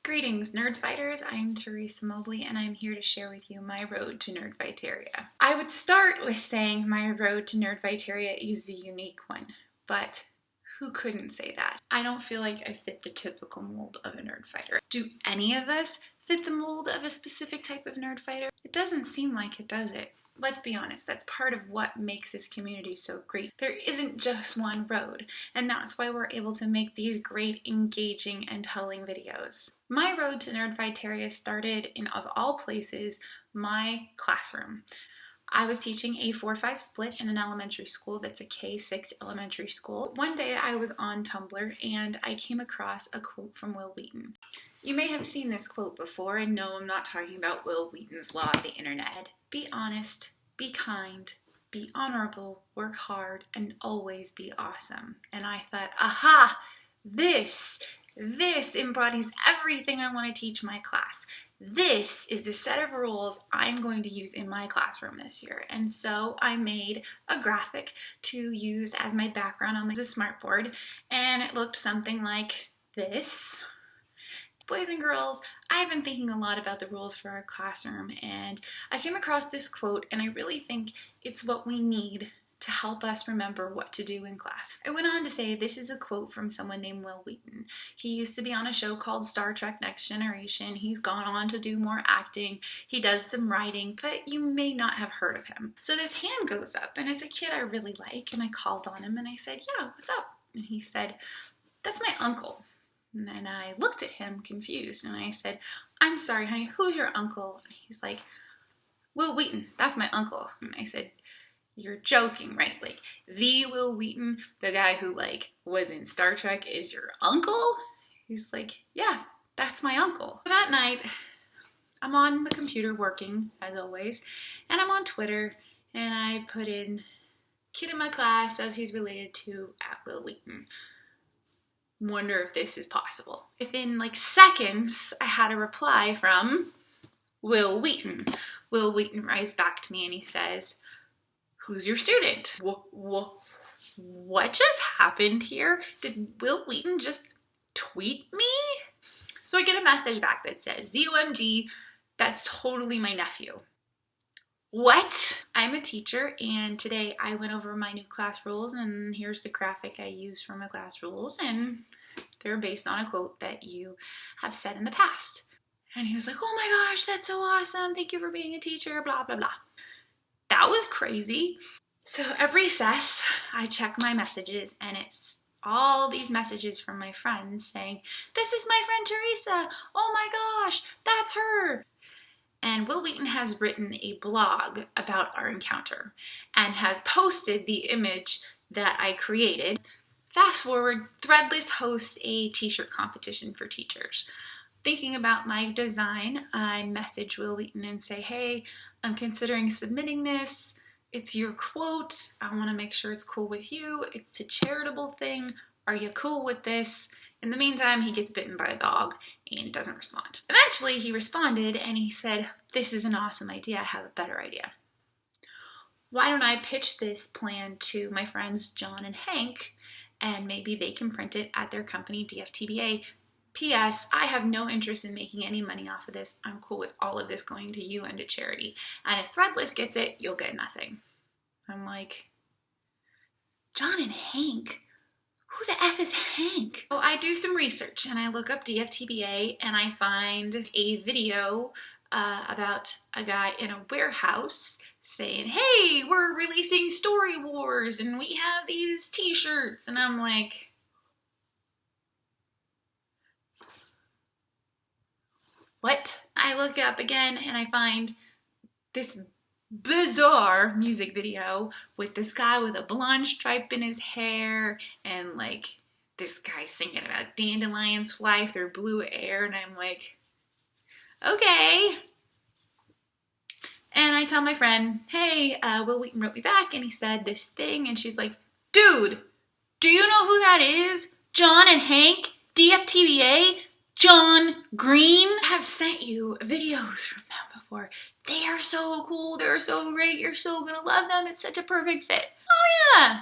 Greetings, Nerdfighters. I'm Teresa Mobley, and I'm here to share with you my road to Nerdfighteria. I would start with saying my road to Nerdfighteria is a unique one, but who couldn't say that? I don't feel like I fit the typical mold of a nerdfighter. Do any of us fit the mold of a specific type of nerdfighter? It doesn't seem like it, does it? Let's be honest, that's part of what makes this community so great. There isn't just one road, and that's why we're able to make these great, engaging, and telling videos. My road to Nerdfighteria started in, of all places, my classroom. I was teaching a 4-5 split in an elementary school that's a K-6 elementary school. One day I was on Tumblr and I came across a quote from Wil Wheaton. You may have seen this quote before, and no, I'm not talking about Wil Wheaton's Law of the Internet. Be honest, be kind, be honorable, work hard, and always be awesome. And I thought, aha, this embodies everything I want to teach my class. This is the set of rules I'm going to use in my classroom this year. And so I made a graphic to use as my background on my smartboard, and it looked something like this. Boys and girls, I've been thinking a lot about the rules for our classroom, and I came across this quote, and I really think it's what we need to help us remember what to do in class. I went on to say this is a quote from someone named Wil Wheaton. He used to be on a show called Star Trek Next Generation. He's gone on to do more acting. He does some writing, but you may not have heard of him. So this hand goes up, and it's a kid I really like, and I called on him and I said, yeah, what's up? And he said, that's my uncle. And I looked at him confused, and I said, I'm sorry, honey, who's your uncle? And he's like, Wil Wheaton, that's my uncle. And I said, you're joking, right? Like, the Wil Wheaton, the guy who, like, was in Star Trek, is your uncle? He's like, yeah, that's my uncle. That night, I'm on the computer working, as always, and I'm on Twitter, and I put in, kid in my class says he's related to @Wil Wheaton. Wonder if this is possible. Within, like, seconds, I had a reply from Wil Wheaton. Wil Wheaton writes back to me, and he says, who's your student? What just happened here? Did Wil Wheaton just tweet me? So I get a message back that says, ZOMG, that's totally my nephew. What? I'm a teacher, and today I went over my new class rules, and here's the graphic I used for my class rules, and they're based on a quote that you have said in the past. And he was like, oh my gosh, that's so awesome. Thank you for being a teacher, blah, blah, blah. That was crazy. So at recess, I check my messages, and it's all these messages from my friends saying, this is my friend Teresa. Oh my gosh, that's her. And Wil Wheaton has written a blog about our encounter and has posted the image that I created. Fast forward, Threadless hosts a t-shirt competition for teachers. Thinking about my design, I message Wil Wheaton and say, hey, I'm considering submitting this. It's your quote. I want to make sure it's cool with you. It's a charitable thing. Are you cool with this? In the meantime, he gets bitten by a dog and doesn't respond. Eventually, he responded and he said, this is an awesome idea. I have a better idea. Why don't I pitch this plan to my friends John and Hank, and maybe they can print it at their company, DFTBA. P.S. I have no interest in making any money off of this. I'm cool with all of this going to you and to charity. And if Threadless gets it, you'll get nothing. I'm like, John and Hank? Who the F is Hank? So I do some research and I look up DFTBA and I find a video about a guy in a warehouse saying, hey, we're releasing Story Wars and we have these t-shirts. And I'm like, what? I look up again and I find this bizarre music video with this guy with a blonde stripe in his hair and like this guy singing about dandelions fly through blue air, and I'm like, okay. And I tell my friend, hey, Wil Wheaton wrote me back and he said this thing, and she's like, dude, do you know who that is? John and Hank, DFTBA, John Green. I have sent you videos from them before. They are so cool. They're so great. You're so gonna love them. It's such a perfect fit. Oh yeah.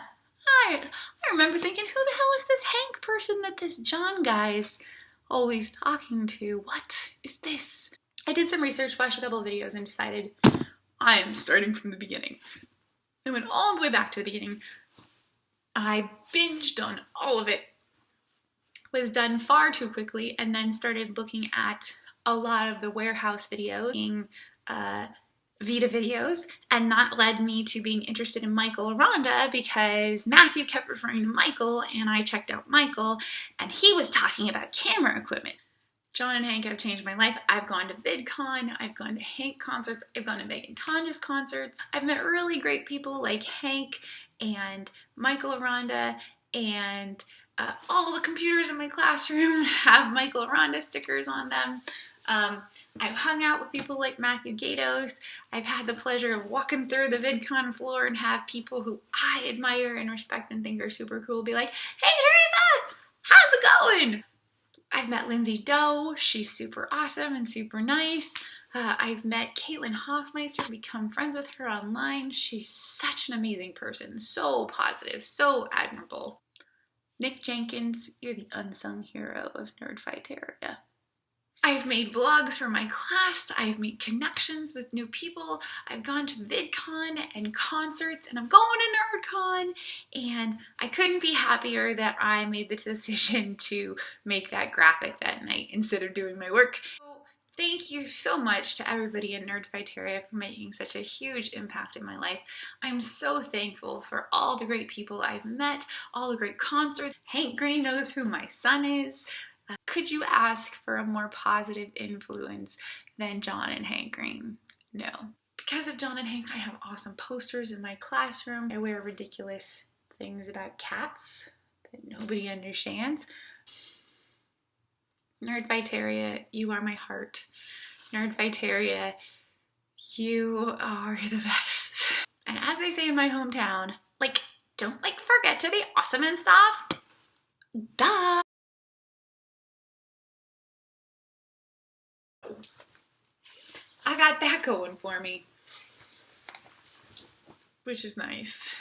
I remember thinking, who the hell is this Hank person that this John guy is always talking to? What is this? I did some research, watched a couple of videos, and decided I am starting from the beginning. I went all the way back to the beginning. I binged on all of it. Was done far too quickly, and then started looking at a lot of the warehouse videos, Vita videos, and that led me to being interested in Michael Aranda because Matthew kept referring to Michael, and I checked out Michael, and he was talking about camera equipment. John and Hank have changed my life. I've gone to VidCon, I've gone to Hank concerts, I've gone to Megan Tonja's concerts. I've met really great people like Hank and Michael Aranda, and all the computers in my classroom have Michael Aranda stickers on them. I've hung out with people like Matthew Gatos. I've had the pleasure of walking through the VidCon floor and have people who I admire and respect and think are super cool be like, "Hey Teresa, how's it going?" I've met Lindsay Doe. She's super awesome and super nice. I've met Caitlin Hoffmeister, become friends with her online. She's such an amazing person, so positive, so admirable. Nick Jenkins, you're the unsung hero of Nerdfighteria. I've made vlogs for my class, I've made connections with new people, I've gone to VidCon and concerts, and I'm going to NerdCon, and I couldn't be happier that I made the decision to make that graphic that night instead of doing my work. So thank you so much to everybody in Nerdfighteria for making such a huge impact in my life. I'm so thankful for all the great people I've met, all the great concerts. Hank Green knows who my son is. Could you ask for a more positive influence than John and Hank Green? No. Because of John and Hank, I have awesome posters in my classroom. I wear ridiculous things about cats that nobody understands. Nerdfighteria, you are my heart. Nerdfighteria, you are the best. And as they say in my hometown, don't forget to be awesome and stuff. Duh! I got that going for me, which is nice.